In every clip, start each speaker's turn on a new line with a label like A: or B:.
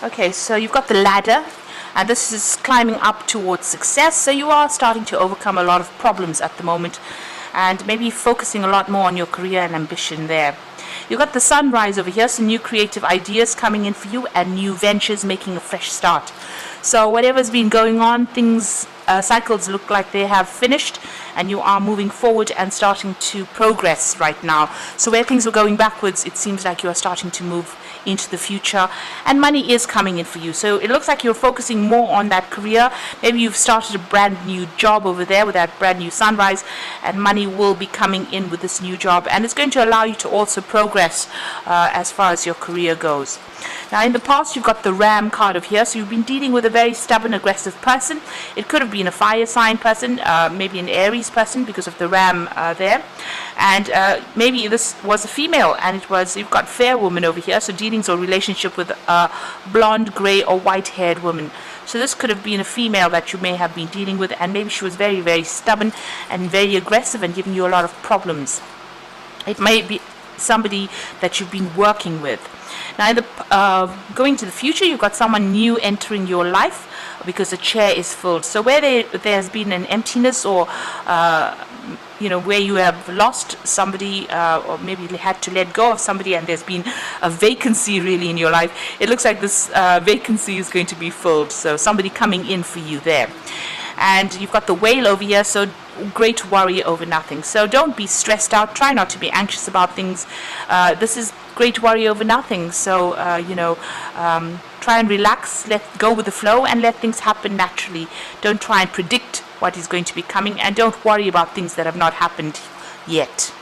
A: Okay, so you've got the ladder, and this is climbing up towards success. So you are starting to overcome a lot of problems at the moment, and maybe focusing a lot more on your career and ambition there. You've got the sunrise over here, some new creative ideas coming in for you and new ventures making a fresh start. So whatever's been going on, cycles look like they have finished, and you are moving forward and starting to progress right now. So where things were going backwards, it seems like you are starting to move into the future, and money is coming in for you. So it looks like you're focusing more on that career. Maybe you've started a brand new job over there with that brand new sunrise, and money will be coming in with this new job, and it's going to allow you to also progress as far as your career goes. Now, in the past, you've got the Ram card over here, so you've been dealing with a very stubborn, aggressive person. It could have been a fire sign person, maybe an Aries person because of the Ram there, and maybe this was a female, and you've got fair woman over here, so dealings or relationship with a blonde, grey or white-haired woman. So this could have been a female that you may have been dealing with, and maybe she was very, very stubborn and very aggressive and giving you a lot of problems. It may be somebody that you've been working with. Now, going to the future, you've got someone new entering your life because the chair is filled. So where there's been an emptiness, or where you have lost somebody, or maybe had to let go of somebody, and there's been a vacancy really in your life, it looks like this vacancy is going to be filled. So somebody coming in for you there. And you've got the whale over here, so great worry over nothing. So don't be stressed out. Try not to be anxious about things. This is great worry over nothing. So, try and relax, let go with the flow, and let things happen naturally. Don't try and predict what is going to be coming, and don't worry about things that have not happened yet.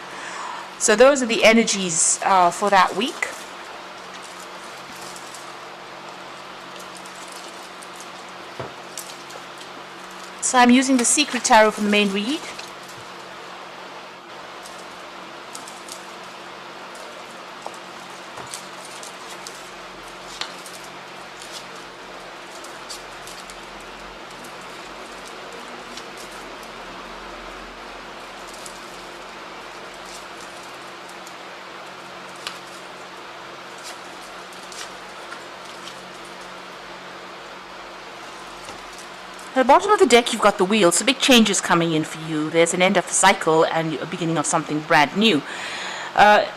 A: So those are the energies for that week. So I'm using the Secret Tarot from the main read. At the bottom of the deck, you've got the wheel, so big changes coming in for you. There's an end of a cycle and a beginning of something brand new.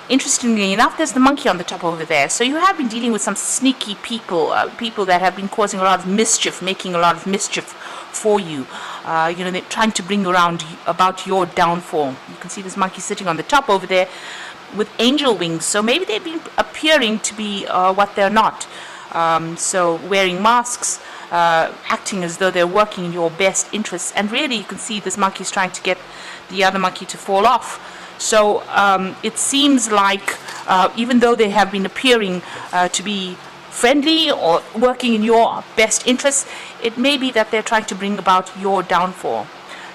A: Interestingly enough, there's the monkey on the top over there. So you have been dealing with some sneaky people, people that have been causing a lot of mischief, making a lot of mischief for you. They're trying to bring around about your downfall. You can see this monkey sitting on the top over there with angel wings. So maybe they've been appearing to be what they're not. So wearing masks, acting as though they're working in your best interests, and really you can see this monkey is trying to get the other monkey to fall off. So it seems like even though they have been appearing to be friendly or working in your best interests, it may be that they're trying to bring about your downfall.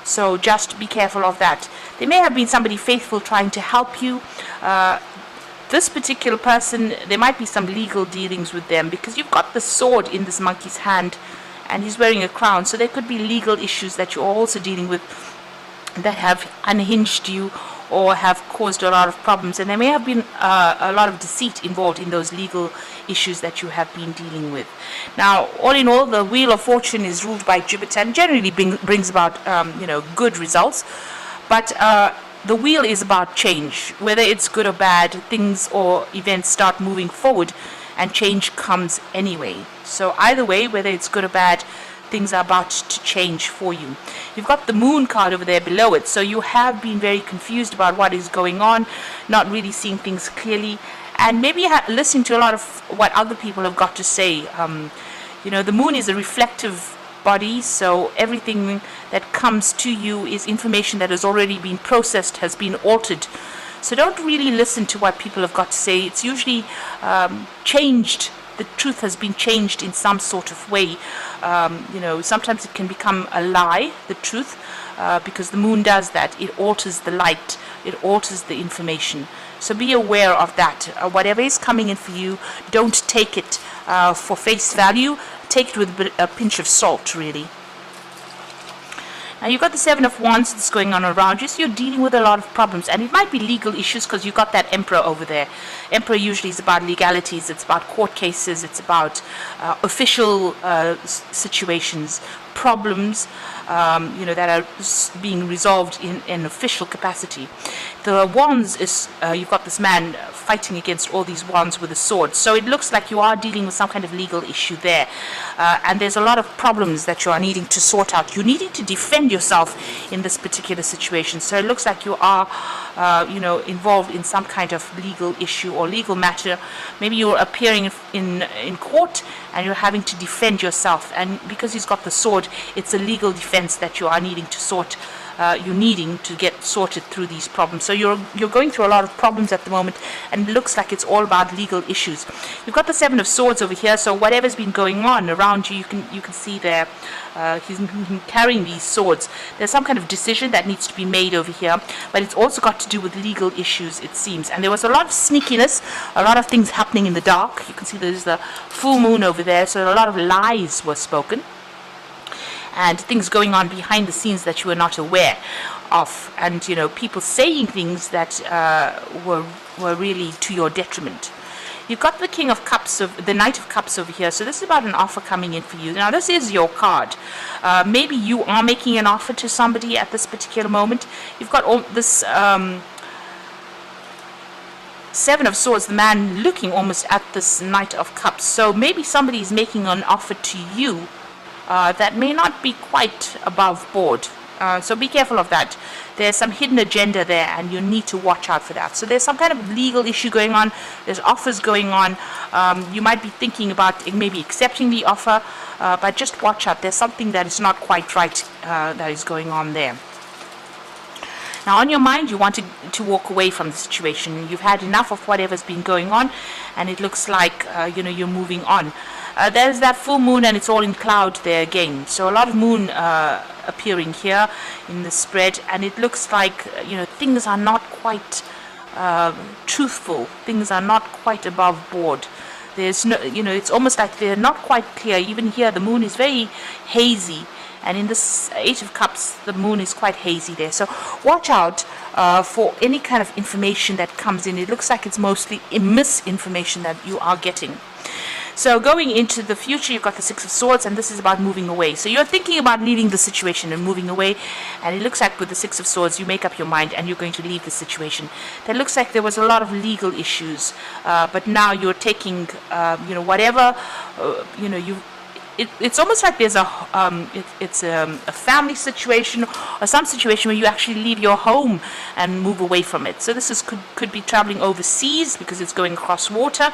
A: So just be careful of that. There may have been somebody faithful trying to help you. This particular person, there might be some legal dealings with them, because you've got the sword in this monkey's hand and he's wearing a crown. So there could be legal issues that you're also dealing with that have unhinged you or have caused a lot of problems. And there may have been a lot of deceit involved in those legal issues that you have been dealing with. Now, all in all, the Wheel of Fortune is ruled by Jupiter and generally brings about, good results. But the wheel is about change. Whether it's good or bad, things or events start moving forward and change comes anyway. So either way, whether it's good or bad, things are about to change for you. You've got the Moon card over there below it. So you have been very confused about what is going on, not really seeing things clearly, and maybe listening to a lot of what other people have got to say. The Moon is a reflective body, so everything that comes to you is information that has already been processed, has been altered. So don't really listen to what people have got to say. It's usually changed. The truth has been changed in some sort of way. Sometimes it can become a lie, the truth, because the moon does that. It alters the light. It alters the information. So be aware of that. Whatever is coming in for you, don't take it for face value. Take it with a pinch of salt, really. Now you've got the Seven of Wands that's going on around you, so you're dealing with a lot of problems, and it might be legal issues because you've got that Emperor over there. Emperor usually is about legalities, it's about court cases, it's about official situations, problems, that are being resolved in official capacity. The wands is, you've got this man fighting against all these wands with a sword. So it looks like you are dealing with some kind of legal issue there. And there's a lot of problems that you are needing to sort out. You're needing to defend yourself in this particular situation. So it looks like you are, involved in some kind of legal issue or legal matter. Maybe you're appearing in court and you're having to defend yourself. And because he's got the sword, it's a legal defense that you are needing to get sorted through these problems. So you're going through a lot of problems at the moment, and it looks like it's all about legal issues. You've got the Seven of Swords over here, so whatever's been going on around you, you can see there. He's carrying these swords. There's some kind of decision that needs to be made over here, but it's also got to do with legal issues, it seems. And there was a lot of sneakiness, a lot of things happening in the dark. You can see there's the full moon over there, so a lot of lies were spoken and things going on behind the scenes that you were not aware of, and people saying things that were really to your detriment. You've got the the Knight of Cups over here, so this is about an offer coming in for you. Now this is your card. Maybe you are making an offer to somebody at this particular moment. You've got all this Seven of Swords, the man looking almost at this Knight of Cups. So maybe somebody is making an offer to you that may not be quite above board. So be careful of that. There's some hidden agenda there, and you need to watch out for that. So there's some kind of legal issue going on. There's offers going on. You might be thinking about maybe accepting the offer, but just watch out. There's something that is not quite right that is going on there. Now, on your mind, you want to walk away from the situation. You've had enough of whatever's been going on, and it looks like you're moving on. There's that full moon, and it's all in cloud there again. So a lot of moon appearing here in the spread, and it looks like things are not quite truthful. Things are not quite above board. There's no, it's almost like they're not quite clear. Even here, the moon is very hazy. And in this Eight of Cups, the moon is quite hazy there. So watch out for any kind of information that comes in. It looks like it's mostly misinformation that you are getting. So going into the future, you've got the Six of Swords, and this is about moving away. So you're thinking about leaving the situation and moving away, and it looks like with the Six of Swords, you make up your mind and you're going to leave the situation. That looks like there was a lot of legal issues, but now you're taking, whatever, it's almost like there's a family situation or some situation where you actually leave your home and move away from it. So this could be traveling overseas because it's going across water.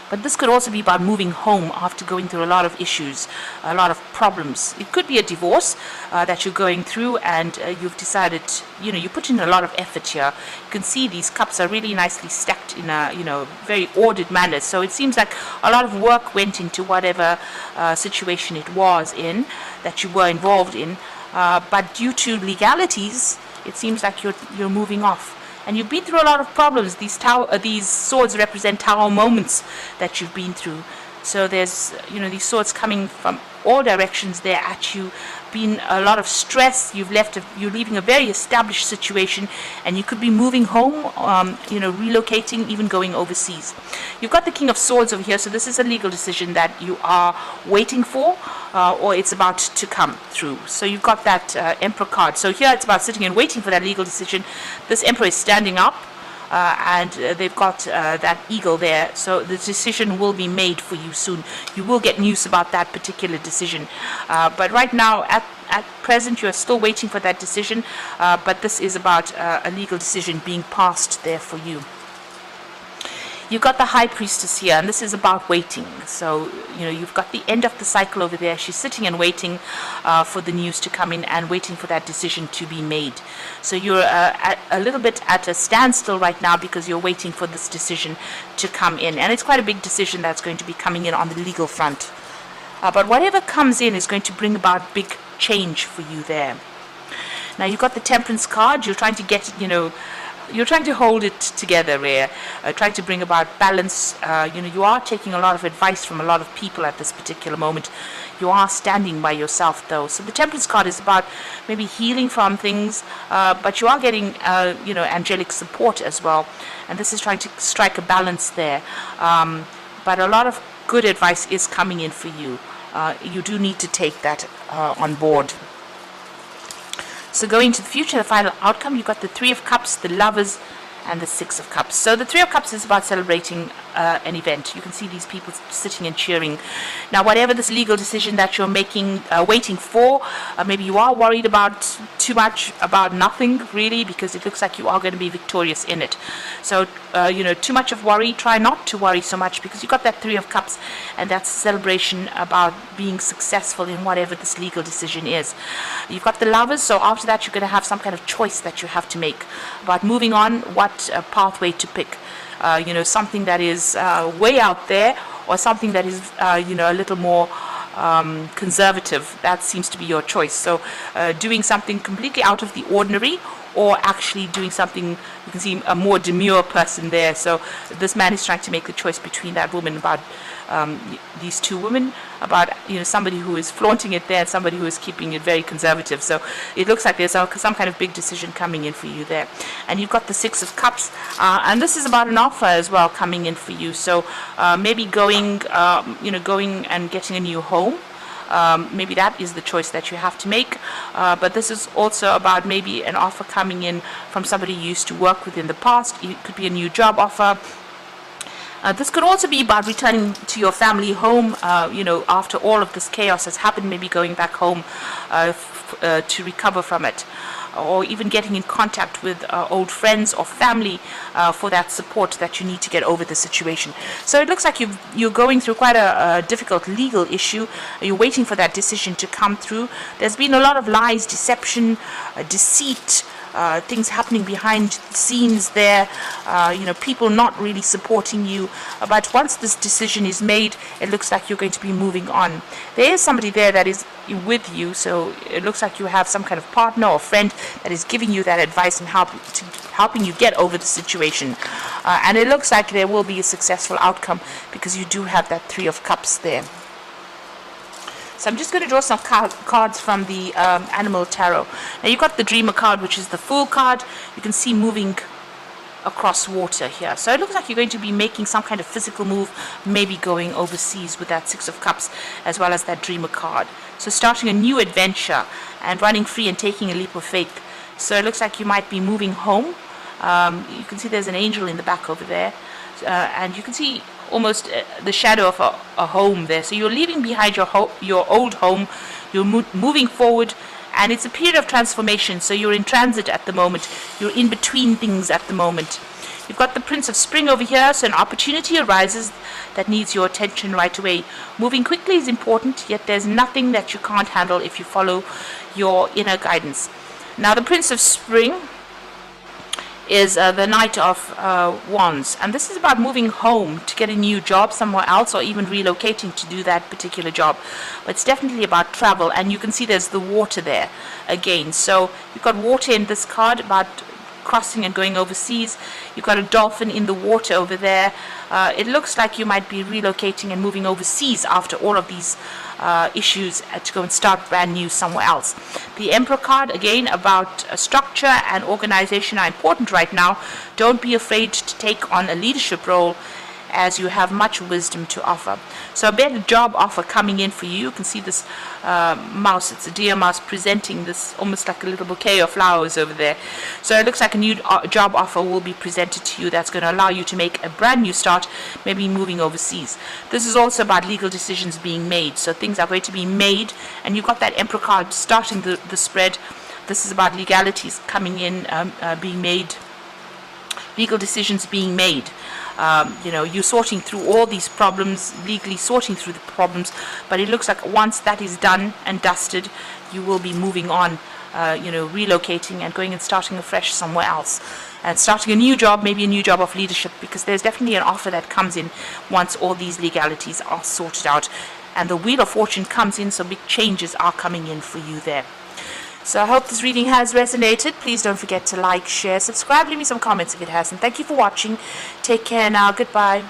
A: But this could also be about moving home after going through a lot of issues, a lot of problems. It could be a divorce that you're going through, and you've decided, you put in a lot of effort here. You can see these cups are really nicely stacked in a, very ordered manner. So it seems like a lot of work went into whatever situation it was in, that you were involved in. But due to legalities, it seems like you're moving off. And you've been through a lot of problems. These swords represent tower moments that you've been through. So there's, these swords coming from all directions there at you. Been a lot of stress. You're leaving a very established situation, and you could be moving home, relocating, even going overseas. You've got the King of Swords over here, so this is a legal decision that you are waiting for, or it's about to come through. So you've got that Emperor card. So here it's about sitting and waiting for that legal decision. This Emperor is standing up. And they've got that eagle there, so the decision will be made for you soon. You will get news about that particular decision, but right now at present you are still waiting for that decision, but this is about a legal decision being passed there for you. You've got the High Priestess here, and this is about waiting. So, you've got the end of the cycle over there. She's sitting and waiting for the news to come in and waiting for that decision to be made. So you're a little bit at a standstill right now because you're waiting for this decision to come in. And it's quite a big decision that's going to be coming in on the legal front. But whatever comes in is going to bring about big change for you there. Now, you've got the Temperance card. You're trying to get, trying to hold it together here, trying to bring about balance. You are taking a lot of advice from a lot of people at this particular moment. You are standing by yourself, though. So the Temperance card is about maybe healing from things, but you are getting, angelic support as well. And this is trying to strike a balance there. But a lot of good advice is coming in for you. You do need to take that on board. So going to the future, the final outcome, you've got the Three of Cups, the Lovers, and the Six of Cups. So the Three of Cups is about celebrating an event. You can see these people sitting and cheering. Now, whatever this legal decision that you're making, waiting for, maybe you are worried about too much, about nothing really, because it looks like you are going to be victorious in it. So, too much of worry, try not to worry so much, because you've got that Three of Cups, and that's a celebration about being successful in whatever this legal decision is. You've got the Lovers, so after that you're going to have some kind of choice that you have to make about moving on, what pathway to pick. Something that is way out there, or something that is, a little more conservative. That seems to be your choice. So doing something completely out of the ordinary, or actually doing something, you can see a more demure person there. So this man is trying to make the choice between that woman, about these two women, about somebody who is flaunting it there and somebody who is keeping it very conservative. So it looks like there's some kind of big decision coming in for you there. And you've got the Six of Cups, and this is about an offer as well coming in for you. So maybe going and getting a new home. Maybe that is the choice that you have to make, but this is also about maybe an offer coming in from somebody you used to work with in the past. It could be a new job offer. This could also be about returning to your family home, after all of this chaos has happened, maybe going back home to recover from it, or even getting in contact with old friends or family for that support that you need to get over the situation. So it looks like you're going through quite a difficult legal issue. You're waiting for that decision to come through. There's been a lot of lies, deception, deceit, things happening behind the scenes there, people not really supporting you. But once this decision is made, it looks like you're going to be moving on. There is somebody there that is with you, so it looks like you have some kind of partner or friend that is giving you that advice and helping you get over the situation. And it looks like there will be a successful outcome, because you do have that Three of Cups there. So I'm just going to draw some cards from the Animal Tarot. Now you've got the Dreamer card, which is the Fool card. You can see moving across water here. So it looks like you're going to be making some kind of physical move, maybe going overseas with that Six of Cups, as well as that Dreamer card. So starting a new adventure and running free and taking a leap of faith. So it looks like you might be moving home. You can see there's an angel in the back over there. And you can see almost the shadow of a home there. So you're leaving behind your old home, you're moving forward, and it's a period of transformation. So you're in transit at the moment, you're in between things at the moment. You've got the Prince of Spring over here, so an opportunity arises that needs your attention right away. Moving quickly is important, yet there's nothing that you can't handle if you follow your inner guidance. Now the Prince of Spring is the Knight of Wands, and this is about moving home to get a new job somewhere else, or even relocating to do that particular job. But it's definitely about travel, and you can see there's the water there again. So you've got water in this card, about crossing and going overseas. You've got a dolphin in the water over there. It looks like you might be relocating and moving overseas after all of these issues to go and start brand new somewhere else. The Emperor card, again, about structure and organization are important right now. Don't be afraid to take on a leadership role, as you have much wisdom to offer. So a better job offer coming in for you. You can see this mouse, it's a deer mouse, presenting this almost like a little bouquet of flowers over there. So it looks like a new job offer will be presented to you that's going to allow you to make a brand new start, maybe moving overseas. This is also about legal decisions being made. So things are going to be made, and you've got that Emperor card starting the spread. This is about legalities coming in, being made, legal decisions being made. You're sorting through all these problems, legally sorting through the problems, but it looks like once that is done and dusted, you will be moving on, relocating and going and starting afresh somewhere else. And starting a new job, maybe a new job of leadership, because there's definitely an offer that comes in once all these legalities are sorted out. And the Wheel of Fortune comes in, so big changes are coming in for you there. So I hope this reading has resonated. Please don't forget to like, share, subscribe, leave me some comments if it hasn't. Thank you for watching. Take care now. Goodbye.